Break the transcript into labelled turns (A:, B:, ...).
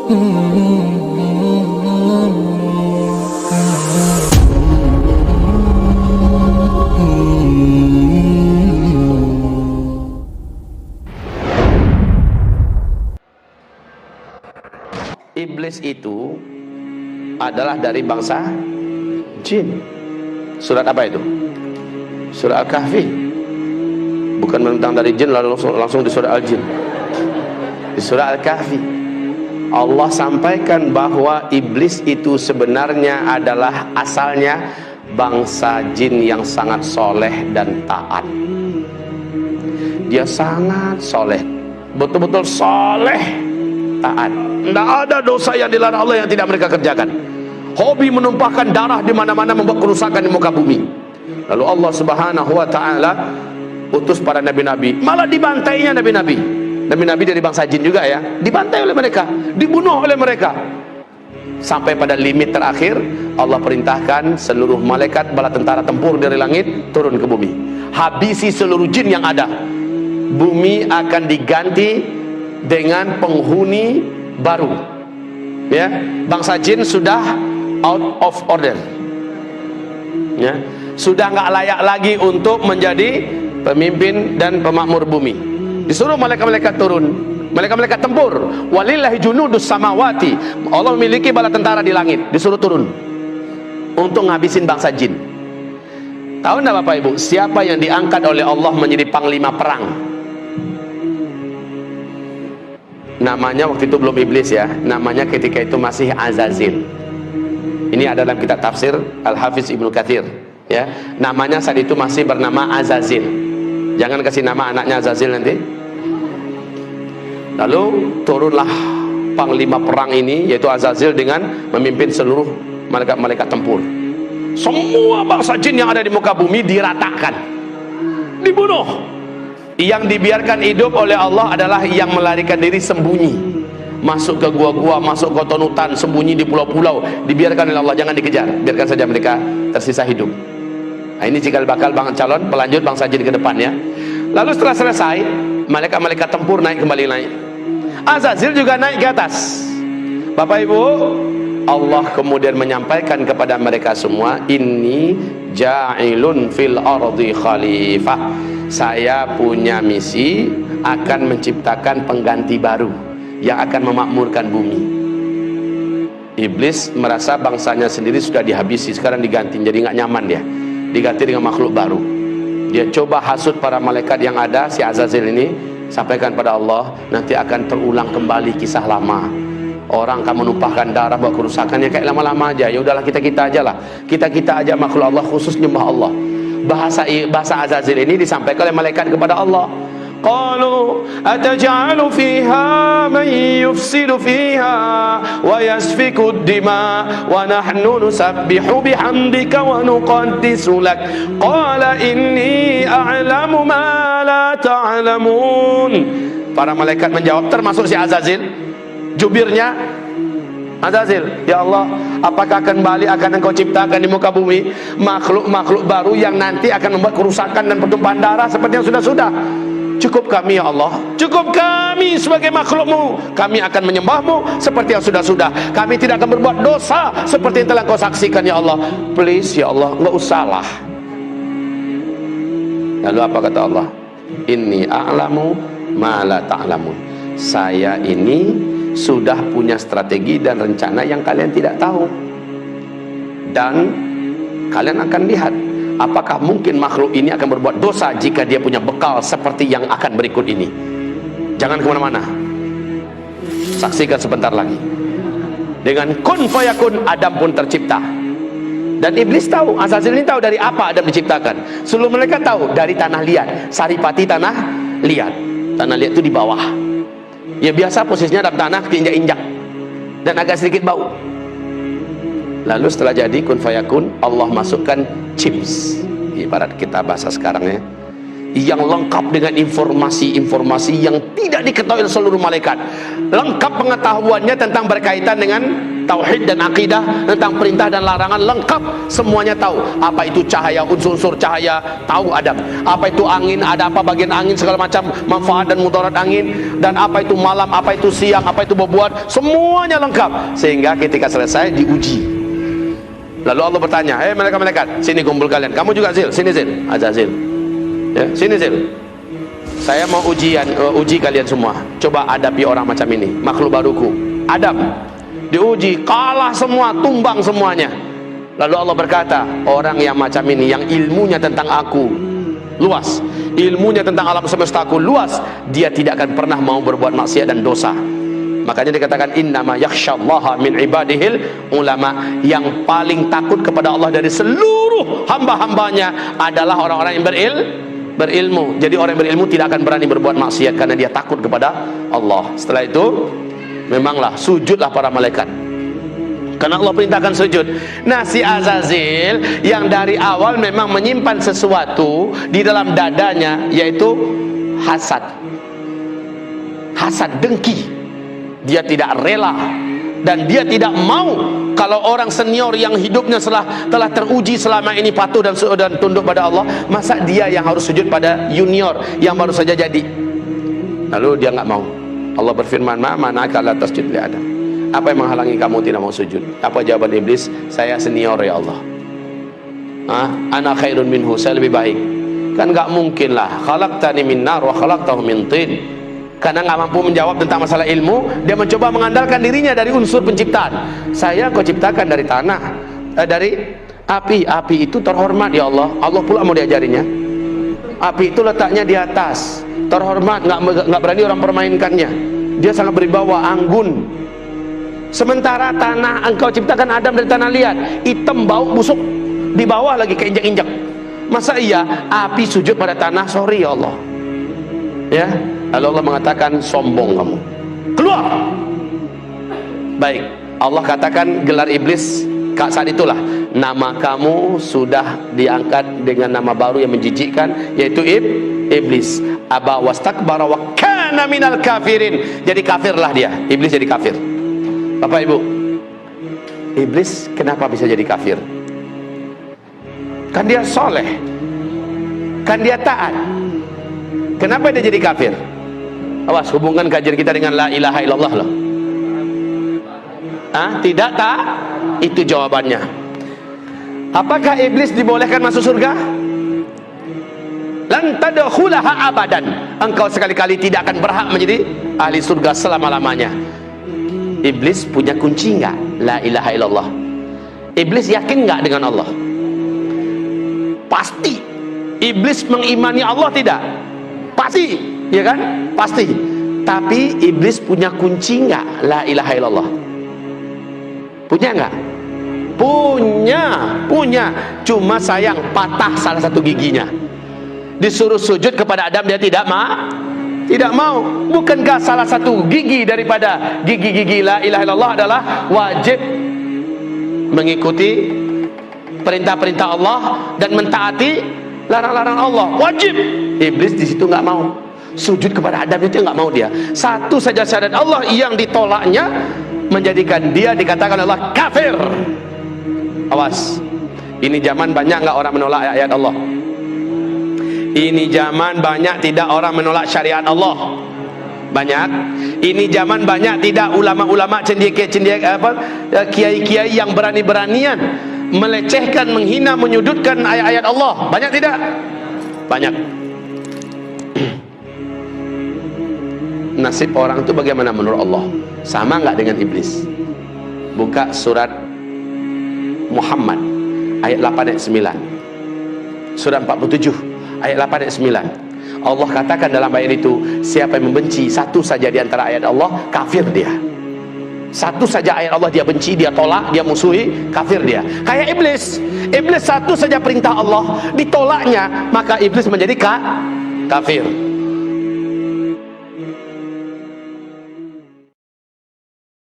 A: Iblis itu adalah dari bangsa jin. Surat apa itu? Surat Al-Kahfi. Bukan menentang dari jin lalu langsung di surat Al-Jin. Di surat Al-Kahfi Allah sampaikan bahwa iblis itu sebenarnya adalah asalnya bangsa jin yang sangat soleh dan taat. Dia sangat soleh, betul-betul soleh, taat. Tidak ada dosa yang dilarang Allah yang tidak mereka kerjakan. Hobi menumpahkan darah di mana-mana, membuat kerusakan di muka bumi. Lalu Allah Subhanahu wa taala utus para nabi-nabi, malah dibantainya nabi-nabi. Nabi-nabi dari bangsa jin juga ya, dibantai oleh mereka, dibunuh oleh mereka. Sampai pada limit terakhir Allah perintahkan seluruh malaikat bala tentara tempur dari langit turun ke bumi, habisi seluruh jin yang ada. Bumi akan diganti dengan penghuni baru, ya. Bangsa jin sudah out of order, ya, sudah nggak layak lagi untuk menjadi pemimpin dan pemakmur bumi. Disuruh malaikat-malaikat turun, malaikat-malaikat tempur. Walillahi junudus samawati, Allah memiliki bala tentara di langit, disuruh turun untuk ngabisin bangsa jin. Tahu enggak Bapak Ibu, siapa yang diangkat oleh Allah menjadi panglima perang? Namanya waktu itu belum iblis ya, namanya ketika itu masih Azazil. Ini ada dalam kitab tafsir Al-Hafiz Ibnu Katsir, ya. Namanya saat itu masih bernama Azazil. Jangan kasih nama anaknya Azazil nanti. Lalu turunlah panglima perang ini, yaitu Azazil, dengan memimpin seluruh malaikat-malaikat tempur. Semua bangsa jin yang ada di muka bumi diratakan, dibunuh. Yang dibiarkan hidup oleh Allah adalah yang melarikan diri sembunyi, masuk ke gua-gua, masuk ke hutan, sembunyi di pulau-pulau, dibiarkan oleh Allah, jangan dikejar, biarkan saja mereka tersisa hidup. Nah, ini cikal bakal calon pelanjut bangsa jin ke depan ya. Lalu setelah selesai, malaikat-malaikat tempur kembali naik. Azazil juga naik ke atas. Bapak Ibu, Allah kemudian menyampaikan kepada mereka semua, inni ja'ilun fil ardi khalifah. Saya punya misi akan menciptakan pengganti baru yang akan memakmurkan bumi. Iblis merasa bangsanya sendiri sudah dihabisi, sekarang diganti, jadi nggak nyaman dia, diganti dengan makhluk baru. Dia coba hasut para malaikat yang ada, si Azazil ini, sampaikan pada Allah, nanti akan terulang kembali kisah lama. Orang akan menumpahkan darah, buat kerusakan yang kayak lama-lama aja. Ya udahlah, kita aja lah, kita aja makhluk Allah, khusus nyembah Allah. Bahasa Azazil ini disampaikan oleh malaikat kepada Allah. Qalu ataj'alu fiha man yufsidu fiha wa yasfiku ad-dima wa nahnu nusabbihu bihamdika wa nuqaddisu lak. Qala inni a'lamu ma la ta'lamun. Para malaikat menjawab, termasuk si Azazil, jubirnya Azazil, ya Allah, apakah kembali akan engkau ciptakan di muka bumi makhluk-makhluk baru yang nanti akan membuat kerusakan dan pertumpahan darah seperti yang sudah-sudah? Cukup kami ya Allah, cukup kami sebagai makhlukmu, kami akan menyembahmu seperti yang sudah-sudah. Kami tidak akan berbuat dosa seperti yang telah kau saksikan ya Allah. Please ya Allah, enggak usahlah. Lalu apa kata Allah? Inni a'lamu ma la ta'lamun. Saya ini sudah punya strategi dan rencana yang kalian tidak tahu, dan kalian akan lihat apakah mungkin makhluk ini akan berbuat dosa jika dia punya bekal seperti yang akan berikut ini. Jangan kemana-mana, saksikan sebentar lagi. Dengan kun fayakun, Adam pun tercipta. Dan iblis tahu, Azazil ini tahu dari apa Adam diciptakan. Seluruh mereka tahu dari tanah liat, saripati tanah liat. Tanah liat itu di bawah, ya biasa posisinya dalam tanah, diinjak-injak dan agak sedikit bau. Lalu setelah jadi kun fayakun, Allah masukkan chips, ibarat kita bahasa sekarang ya, yang lengkap dengan informasi-informasi yang tidak diketahui oleh seluruh malaikat. Lengkap pengetahuannya tentang berkaitan dengan tauhid dan akidah, tentang perintah dan larangan lengkap, semuanya tahu. Apa itu cahaya, unsur-unsur cahaya, tahu Adam. Apa itu angin, ada apa bagian angin, segala macam manfaat dan mudarat angin, dan apa itu malam, apa itu siang, apa itu bebuat, semuanya lengkap. Sehingga ketika selesai diuji. Lalu Allah bertanya, "Hei malaikat-malaikat, sini kumpul kalian. Kamu juga Zil, sini Zil." Aja Zil. Ya, sini Zil. Saya mau uji kalian semua. Coba hadapi orang macam ini, makhluk baruku. Adam diuji, kalah semua, tumbang semuanya. Lalu Allah berkata, orang yang macam ini, yang ilmunya tentang aku luas, ilmunya tentang alam semestaku luas, dia tidak akan pernah mau berbuat maksiat dan dosa. Makanya dikatakan innama yakhsyallaha min ibadihil ulama. Yang paling takut kepada Allah dari seluruh hamba-hambanya adalah orang-orang yang berilmu. Jadi orang yang berilmu tidak akan berani berbuat maksiat karena dia takut kepada Allah. Setelah itu memanglah sujudlah para malaikat, karena Allah perintahkan sujud. Nah, si Azazil yang dari awal memang menyimpan sesuatu di dalam dadanya, yaitu hasad, dengki. Dia tidak rela dan dia tidak mau kalau orang senior yang hidupnya telah teruji selama ini patuh dan tunduk pada Allah, masa dia yang harus sujud pada junior yang baru saja jadi. Lalu dia nggak mau. Allah berfirman, "Ma mana'aka la tasjud li Adam." Apa yang menghalangi kamu tidak mau sujud? Apa jawaban iblis? "Saya senior ya Allah. Ana khairun minhu, saya lebih baik." Kan nggak mungkin lah. Khalaqtani min nar wa khalaqtahu min tin. Karena nggak mampu menjawab tentang masalah ilmu, dia mencoba mengandalkan dirinya dari unsur penciptaan. Saya kau ciptakan dari tanah, dari api. Api itu terhormat ya Allah. Allah pula mau diajarinya. Api itu letaknya di atas, terhormat, nggak berani orang permainkannya. Dia sangat berwibawa, anggun. Sementara tanah, engkau ciptakan Adam dari tanah liat, hitam, bau, busuk, di bawah lagi keinjak-injak. Masa iya api sujud pada tanah? Sorry ya Allah. Ya, lalu Allah mengatakan, sombong kamu, keluar. Baik, Allah katakan gelar iblis saat itulah, nama kamu sudah diangkat dengan nama baru yang menjijikkan, yaitu iblis. Aba wastakbara wa kana minal kafirin. Jadi kafirlah dia, iblis jadi kafir. Bapak Ibu, iblis kenapa bisa jadi kafir? Kan dia soleh, kan dia taat. Kenapa dia jadi kafir? Awas, hubungkan kajian kita dengan la ilaha illallah loh. Tidak tak? Itu jawabannya. Apakah iblis dibolehkan masuk surga? Lan tadkhulaha abadan. Engkau sekali-kali tidak akan berhak menjadi ahli surga selama-lamanya. Iblis punya kunci enggak? La ilaha illallah. Iblis yakin enggak dengan Allah? Pasti. Iblis mengimani Allah tidak? Pasti, ya kan? Pasti. Tapi iblis punya kunci enggak la ilaha illallah? Punya enggak? Punya. Cuma sayang patah salah satu giginya. Disuruh sujud kepada Adam, dia tidak mau. Bukankah salah satu gigi daripada gigi-gigi la ilaha illallah adalah wajib mengikuti perintah-perintah Allah dan mentaati larang-larang Allah? Wajib. Iblis di situ nggak mau. Sujud kepada Adam itu nggak mau dia. Satu saja syarat Allah yang ditolaknya menjadikan dia dikatakan Allah kafir. Awas, ini zaman banyak nggak orang menolak ayat Allah. Ini zaman banyak tidak orang menolak syariat Allah. Banyak. Ini zaman banyak tidak ulama-ulama kiai-kiai yang berani-beranian melecehkan, menghina, menyudutkan ayat-ayat Allah. Banyak tidak? Banyak. Nasib orang itu bagaimana menurut Allah? Sama nggak dengan iblis? Buka surat Muhammad ayat 8 ayat 9. Surat 47 ayat 8 ayat 9. Allah katakan dalam ayat itu, siapa yang membenci satu saja di antara ayat Allah, kafir dia. Satu saja ayat Allah dia benci, dia tolak, dia musuhi, kafir dia. Kayak iblis. Iblis satu saja perintah Allah ditolaknya, maka iblis menjadi kafir.